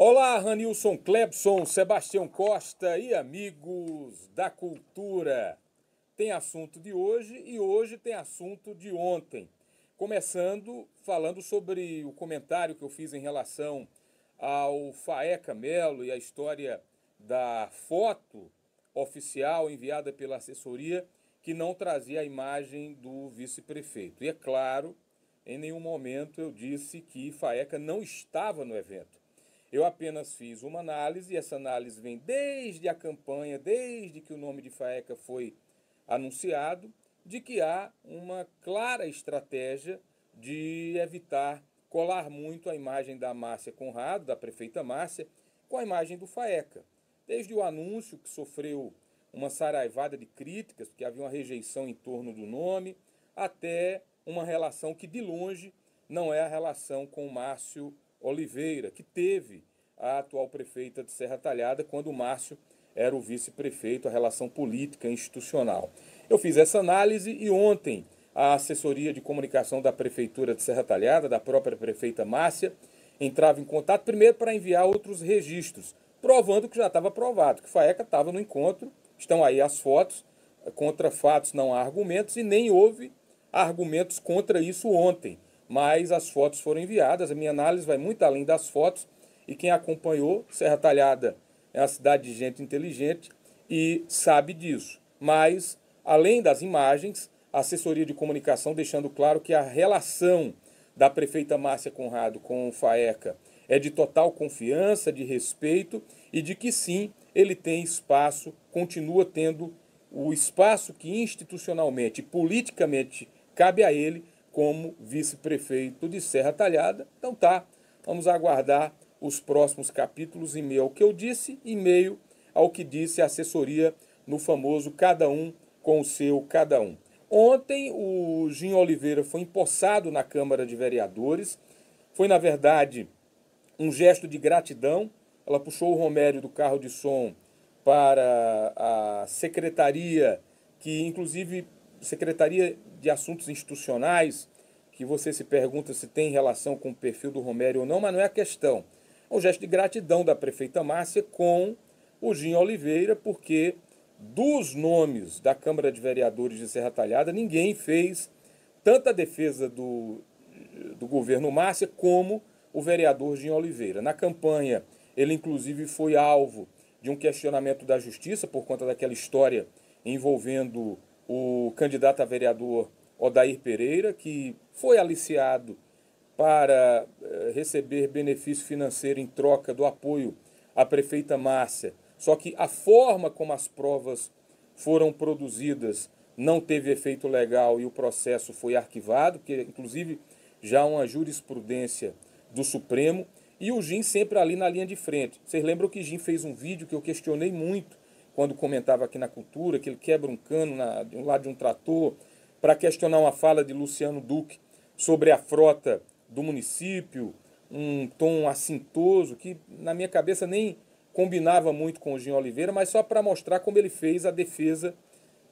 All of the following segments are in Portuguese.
Olá, Ranilson Clebson, Sebastião Costa e amigos da cultura. Tem assunto de hoje e hoje tem assunto de ontem. Começando falando sobre o comentário que eu fiz em relação ao Faeca Melo e a história da foto oficial enviada pela assessoria que não trazia a imagem do vice-prefeito. E é claro, em nenhum momento eu disse que Faeca não estava no evento. Eu apenas fiz uma análise, e essa análise vem desde a campanha, desde que o nome de Faeca foi anunciado, de que há uma clara estratégia de evitar colar muito a imagem da Márcia Conrado, da prefeita Márcia, com a imagem do Faeca. Desde o anúncio, que sofreu uma saraivada de críticas, porque havia uma rejeição em torno do nome, até uma relação que de longe não é a relação com o Márcio Oliveira, que teve a atual prefeita de Serra Talhada quando o Márcio era o vice-prefeito, a relação política e institucional. Eu fiz essa análise e ontem a assessoria de comunicação da prefeitura de Serra Talhada, da própria prefeita Márcia, entrava em contato primeiro para enviar outros registros, provando que já estava provado, que Faeca estava no encontro, estão aí as fotos, contra fatos não há argumentos e nem houve argumentos contra isso ontem, mas as fotos foram enviadas, a minha análise vai muito além das fotos e quem acompanhou, Serra Talhada é uma cidade de gente inteligente e sabe disso. Mas, além das imagens, a assessoria de comunicação deixando claro que a relação da prefeita Márcia Conrado com o Faeca é de total confiança, de respeito e de que sim, ele tem espaço, continua tendo o espaço que institucionalmente e politicamente cabe a ele como vice-prefeito de Serra Talhada. Então tá, vamos aguardar os próximos capítulos em meio ao que eu disse e meio ao que disse a assessoria no famoso cada um com o seu cada um. Ontem o Jim Oliveira foi empossado na Câmara de Vereadores. Foi, na verdade, um gesto de gratidão. Ela puxou o Romério do carro de som para a secretaria, que inclusive Secretaria de Assuntos Institucionais, que você se pergunta se tem relação com o perfil do Romério ou não, mas não é a questão. É um gesto de gratidão da prefeita Márcia com o Jim Oliveira, porque dos nomes da Câmara de Vereadores de Serra Talhada, ninguém fez tanta defesa do governo Márcia como o vereador Jim Oliveira. Na campanha, ele inclusive foi alvo de um questionamento da justiça por conta daquela história envolvendo o candidato a vereador Odair Pereira, que foi aliciado para receber benefício financeiro em troca do apoio à prefeita Márcia. Só que a forma como as provas foram produzidas não teve efeito legal e o processo foi arquivado, porque inclusive já há uma jurisprudência do Supremo, e o Jim sempre ali na linha de frente. Vocês lembram que Jim fez um vídeo que eu questionei muito quando comentava aqui na Cultura, que ele quebra um cano de um lado de um trator para questionar uma fala de Luciano Duque sobre a frota do município, um tom assintoso que na minha cabeça nem combinava muito com o Jim Oliveira, mas só para mostrar como ele fez a defesa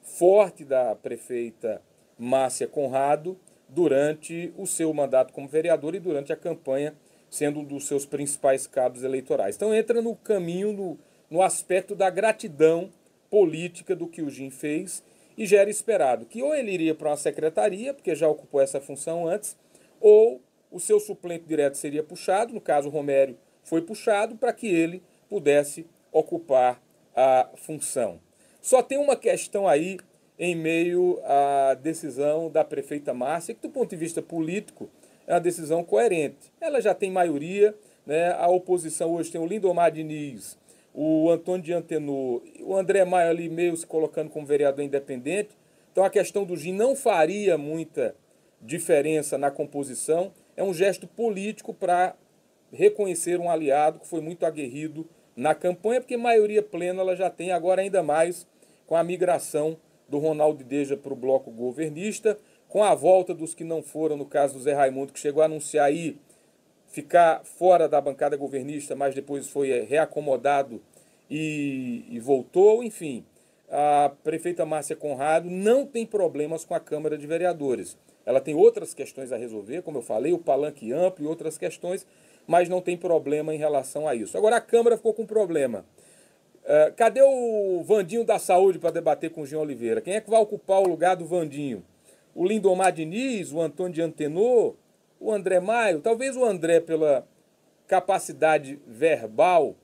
forte da prefeita Márcia Conrado durante o seu mandato como vereador e durante a campanha, sendo um dos seus principais cabos eleitorais. Então entra no caminho, no aspecto da gratidão política do que o Jim fez e já era esperado que ou ele iria para uma secretaria, porque já ocupou essa função antes, ou o seu suplente direto seria puxado, no caso o Romério foi puxado, para que ele pudesse ocupar a função. Só tem uma questão aí em meio à decisão da prefeita Márcia, que do ponto de vista político é uma decisão coerente. Ela já tem maioria, né? A oposição hoje tem o Lindomar Diniz, o Antônio de Antenor, o André Maia ali meio se colocando como vereador independente. Então a questão do Jim não faria muita diferença na composição. É um gesto político para reconhecer um aliado que foi muito aguerrido na campanha, porque maioria plena ela já tem, agora ainda mais com a migração do Ronaldo Deja para o bloco governista, com a volta dos que não foram, no caso do Zé Raimundo, que chegou a anunciar aí ficar fora da bancada governista, mas depois foi reacomodado e voltou, enfim. A prefeita Márcia Conrado não tem problemas com a Câmara de Vereadores. Ela tem outras questões a resolver, como eu falei, o palanque amplo e outras questões, mas não tem problema em relação a isso. Agora a Câmara ficou com problema. Cadê o Vandinho da Saúde para debater com o Jean Oliveira? Quem é que vai ocupar o lugar do Vandinho? O Lindomar Diniz, o Antônio de Antenor, o André Maio? Talvez o André, pela capacidade verbal,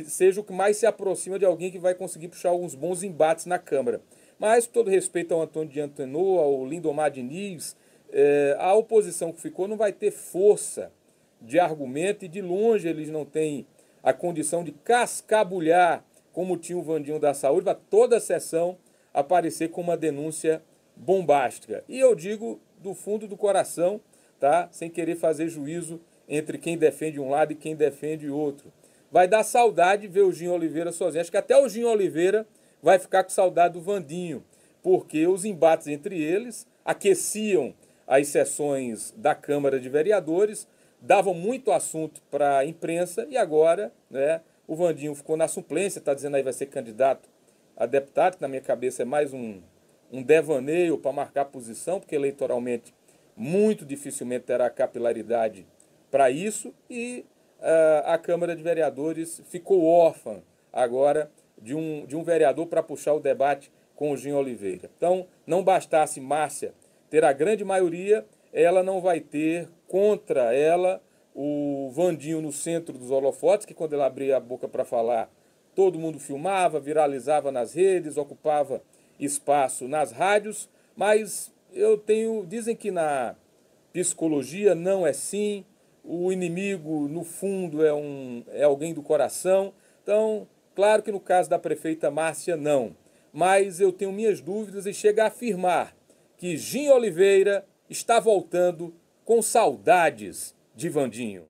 seja o que mais se aproxima de alguém que vai conseguir puxar alguns bons embates na Câmara. Mas, com todo respeito ao Antônio de Antenor, ao Lindomar Diniz, a oposição que ficou não vai ter força de argumento e de longe eles não têm a condição de cascabulhar, como tinha o Vandinho da Saúde, para toda a sessão aparecer com uma denúncia bombástica. E eu digo do fundo do coração, tá? Sem querer fazer juízo entre quem defende um lado e quem defende o outro. Vai dar saudade ver o Jean Oliveira sozinho. Acho que até o Jean Oliveira vai ficar com saudade do Vandinho, porque os embates entre eles aqueciam as sessões da Câmara de Vereadores, davam muito assunto para a imprensa e agora, né, o Vandinho ficou na suplência, está dizendo aí vai ser candidato a deputado, que na minha cabeça é mais um devaneio para marcar posição, porque eleitoralmente muito dificilmente terá capilaridade para isso, e a Câmara de Vereadores ficou órfã agora de um vereador para puxar o debate com o Jean Oliveira. Então, não bastasse Márcia ter a grande maioria, ela não vai ter contra ela o Vandinho no centro dos holofotes, que quando ela abria a boca para falar, todo mundo filmava, viralizava nas redes, ocupava espaço nas rádios, mas dizem que na psicologia não é assim, o inimigo, no fundo, é alguém do coração. Então, claro que no caso da prefeita Márcia, não. Mas eu tenho minhas dúvidas e chego a afirmar que Jean Oliveira está voltando com saudades de Vandinho.